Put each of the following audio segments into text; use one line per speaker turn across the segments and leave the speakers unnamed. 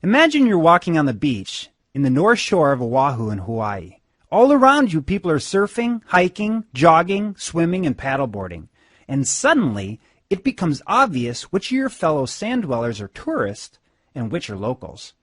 Imagine you're walking on the beach in the North Shore of Oahu in Hawaii. All around you, people are surfing, hiking, jogging, swimming, and paddleboarding. And suddenly, it becomes obvious which of your fellow sand dwellers are tourists and which are locals.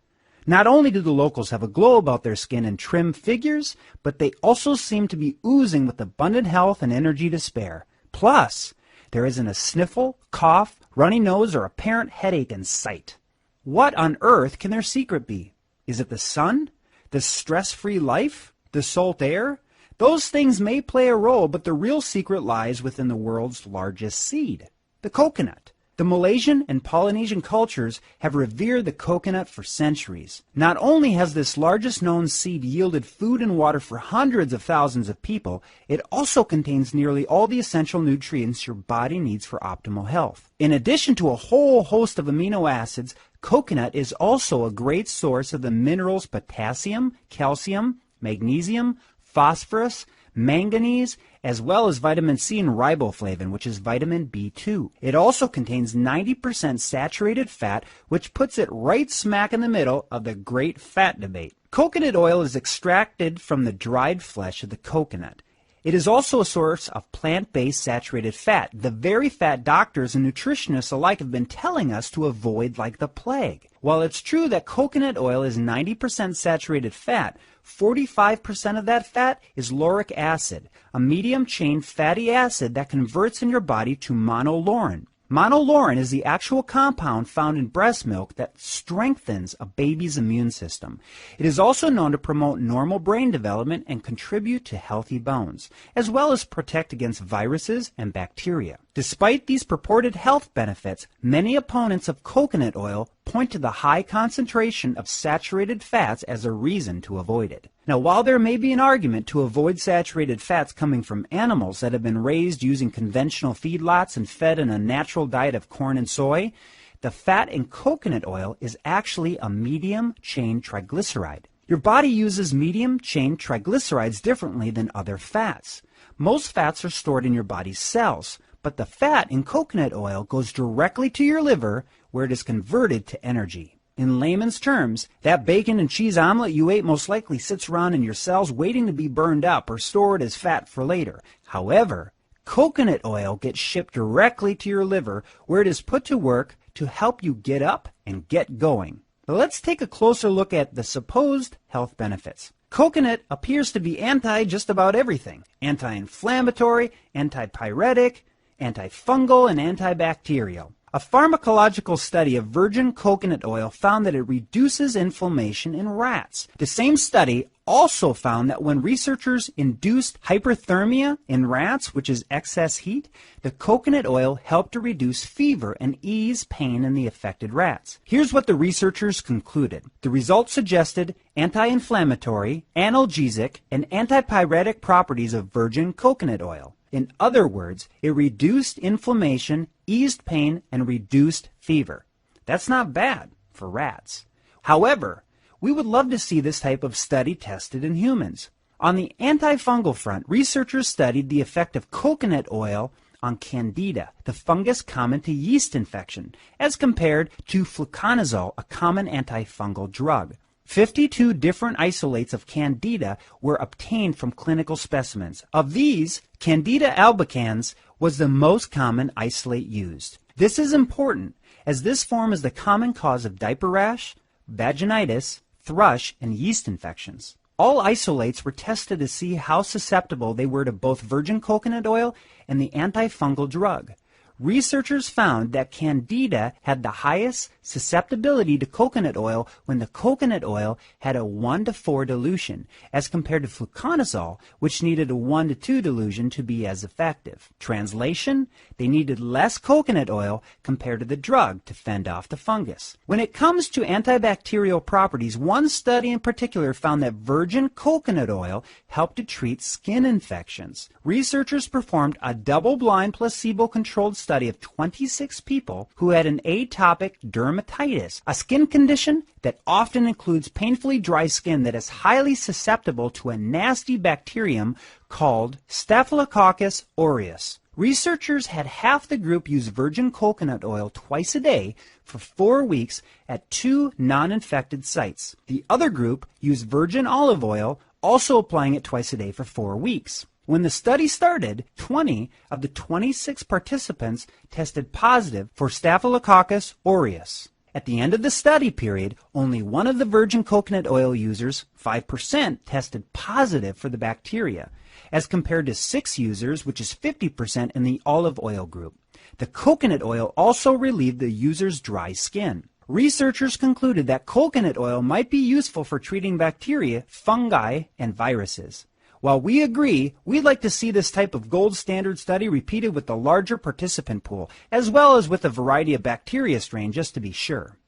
Not only do the locals have a glow about their skin and trim figures, but they also seem to be oozing with abundant health and energy to spare. Plus, there isn't a sniffle, cough, runny nose, or apparent headache in sight. What on earth can their secret be? Is it the sun? The stress-free life? The salt air? Those things may play a role, but the real secret lies within the world's largest seed, the coconut. The Malaysian and Polynesian cultures have revered the coconut for centuries. Not only has this largest known seed yielded food and water for hundreds of thousands of people, it also contains nearly all the essential nutrients your body needs for optimal health. In addition to a whole host of amino acids, coconut is also a great source of the minerals potassium, calcium, magnesium, phosphorus, manganese, as well as vitamin C and riboflavin, which is vitamin B2. It also contains 90% saturated fat, which puts it right smack in the middle of the great fat debate. Coconut oil is extracted from the dried flesh of the coconut. It is also a source of plant-based saturated fat, the very fat doctors and nutritionists alike have been telling us to avoid like the plague. While it's true that coconut oil is 90% saturated fat, 45% of that fat is lauric acid, a medium-chain fatty acid that converts in your body to monolaurin. Monolaurin is the actual compound found in breast milk that strengthens a baby's immune system. It is also known to promote normal brain development and contribute to healthy bones, as well as protect against viruses and bacteria. Despite these purported health benefits, many opponents of coconut oil point to the high concentration of saturated fats as a reason to avoid it. Now, while there may be an argument to avoid saturated fats coming from animals that have been raised using conventional feedlots and fed in a natural diet of corn and soy, the fat in coconut oil is actually a medium-chain triglyceride. Your body uses medium-chain triglycerides differently than other fats. Most fats are stored in your body's cells, but the fat in coconut oil goes directly to your liver where it is converted to energy. In layman's terms, that bacon and cheese omelet you ate most likely sits around in your cells waiting to be burned up or stored as fat for later. However, coconut oil gets shipped directly to your liver where it is put to work to help you get up and get going. Now let's take a closer look at the supposed health benefits. Coconut appears to be anti just about everything. Anti-inflammatory, antipyretic, antifungal, and antibacterial. A pharmacological study of virgin coconut oil found that it reduces inflammation in rats. The same study also found that when researchers induced hyperthermia in rats, which is excess heat, the coconut oil helped to reduce fever and ease pain in the affected rats. Here's what the researchers concluded. The results suggested anti-inflammatory, analgesic, and antipyretic properties of virgin coconut oil. In other words, it reduced inflammation, eased pain, and reduced fever. That's not bad for rats. However, we would love to see this type of study tested in humans. On the antifungal front, researchers studied the effect of coconut oil on candida, the fungus common to yeast infection, as compared to fluconazole, a common antifungal drug. 52 different isolates of candida were obtained from clinical specimens. Of these, Candida albicans was the most common isolate used. This is important, as this form is the common cause of diaper rash, vaginitis, thrush, and yeast infections. All isolates were tested to see how susceptible they were to both virgin coconut oil and the antifungal drug. Researchers found that Candida had the highest susceptibility to coconut oil when the coconut oil had a 1:4 dilution, as compared to fluconazole, which needed a 1:2 dilution to be as effective. Translation, they needed less coconut oil compared to the drug to fend off the fungus. When it comes to antibacterial properties, one study in particular found that virgin coconut oil helped to treat skin infections. Researchers performed a double-blind placebo-controlled study of 26 people who had an atopic dermatitis, a skin condition that often includes painfully dry skin that is highly susceptible to a nasty bacterium called Staphylococcus aureus. Researchers had half the group use virgin coconut oil twice a day for 4 weeks at 2 non-infected sites. The other group used virgin olive oil, also applying it twice a day for 4 weeks. When the study started, 20 of the 26 participants tested positive for Staphylococcus aureus. At the end of the study period, only one of the virgin coconut oil users, 5%, tested positive for the bacteria, as compared to 6 users, which is 50% in the olive oil group. The coconut oil also relieved the user's dry skin. Researchers concluded that coconut oil might be useful for treating bacteria, fungi, and viruses. While we agree, we'd like to see this type of gold standard study repeated with a larger participant pool, as well as with a variety of bacteria strains, just to be sure.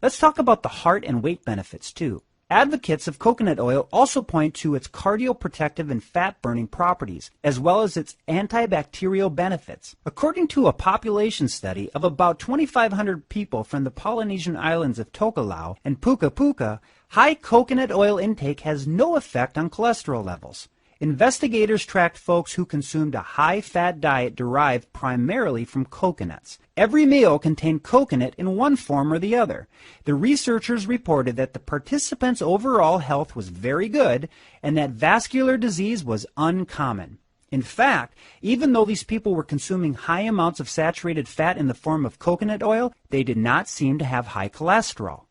Let's talk about the heart and weight benefits too. Advocates of coconut oil also point to its cardioprotective and fat-burning properties, as well as its antibacterial benefits. According to a population study of about 2,500 people from the Polynesian islands of Tokelau and Puka Puka, high coconut oil intake has no effect on cholesterol levels. Investigators tracked folks who consumed a high-fat diet derived primarily from coconuts. Every meal contained coconut in one form or the other. The researchers reported that the participants' overall health was very good and that vascular disease was uncommon. In fact, even though these people were consuming high amounts of saturated fat in the form of coconut oil, they did not seem to have high cholesterol.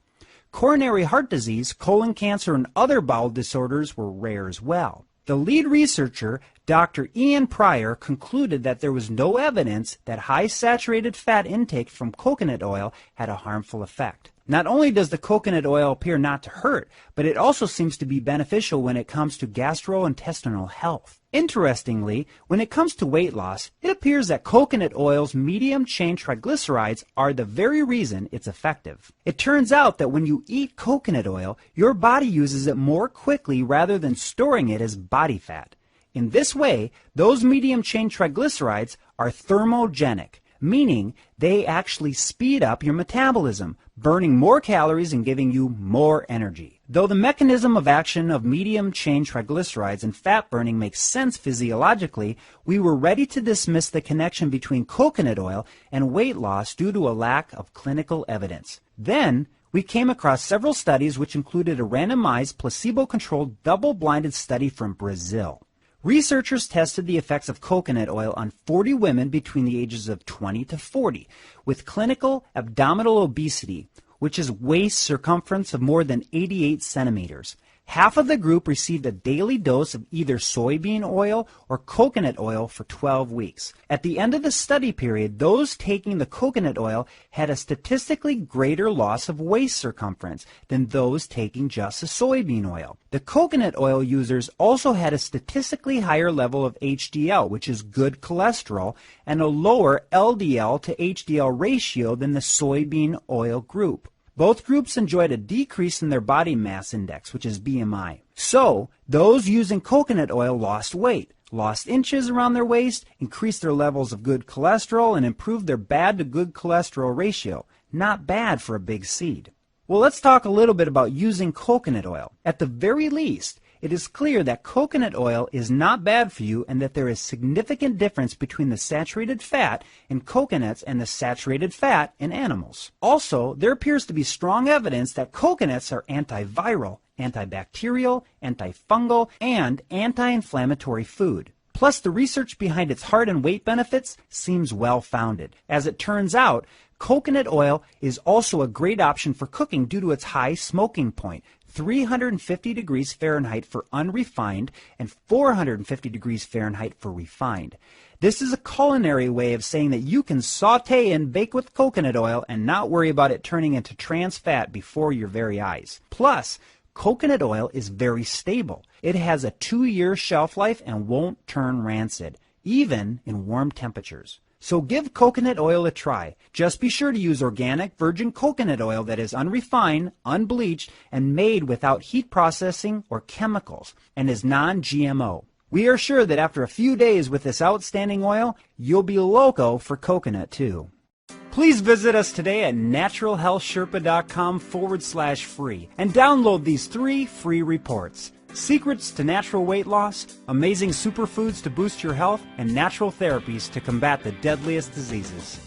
Coronary heart disease, colon cancer, and other bowel disorders were rare as well. The lead researcher, Dr. Ian Pryor, concluded that there was no evidence that high saturated fat intake from coconut oil had a harmful effect. Not only does the coconut oil appear not to hurt, but it also seems to be beneficial when it comes to gastrointestinal health. Interestingly, when it comes to weight loss, it appears that coconut oil's medium-chain triglycerides are the very reason it's effective. It turns out that when you eat coconut oil, your body uses it more quickly rather than storing it as body fat. In this way, those medium-chain triglycerides are thermogenic, meaning they actually speed up your metabolism, burning more calories and giving you more energy. Though the mechanism of action of medium-chain triglycerides and fat burning makes sense physiologically, we were ready to dismiss the connection between coconut oil and weight loss due to a lack of clinical evidence. Then, we came across several studies which included a randomized, placebo-controlled, double-blinded study from Brazil. Researchers tested the effects of coconut oil on 40 women between the ages of 20 to 40 with clinical abdominal obesity, which is waist circumference of more than 88 centimeters. Half of the group received a daily dose of either soybean oil or coconut oil for 12 weeks. At the end of the study period, those taking the coconut oil had a statistically greater loss of waist circumference than those taking just the soybean oil. The coconut oil users also had a statistically higher level of HDL, which is good cholesterol, and a lower LDL to HDL ratio than the soybean oil group. Both groups enjoyed a decrease in their body mass index, which is BMI. So, those using coconut oil lost weight, lost inches around their waist, increased their levels of good cholesterol, and improved their bad to good cholesterol ratio. Not bad for a big seed. Well, let's talk a little bit about using coconut oil. At the very least, it is clear that coconut oil is not bad for you and that there is significant difference between the saturated fat in coconuts and the saturated fat in animals. Also, there appears to be strong evidence that coconuts are antiviral, antibacterial, antifungal, and anti-inflammatory food. Plus, the research behind its heart and weight benefits seems well-founded. As it turns out, coconut oil is also a great option for cooking due to its high smoking point, 350 degrees Fahrenheit for unrefined and 450 degrees Fahrenheit for refined. This is a culinary way of saying that you can saute and bake with coconut oil and not worry about it turning into trans fat before your very eyes. Plus, coconut oil is very stable. It has a 2-year shelf life and won't turn rancid, even in warm temperatures. So give coconut oil a try. Just be sure to use organic virgin coconut oil that is unrefined, unbleached, and made without heat processing or chemicals, and is non-GMO. We are sure that after a few days with this outstanding oil, you'll be loco for coconut too. Please visit us today at naturalhealthsherpa.com/free and download these 3 free reports. Secrets to natural weight loss, amazing superfoods to boost your health, and natural therapies to combat the deadliest diseases.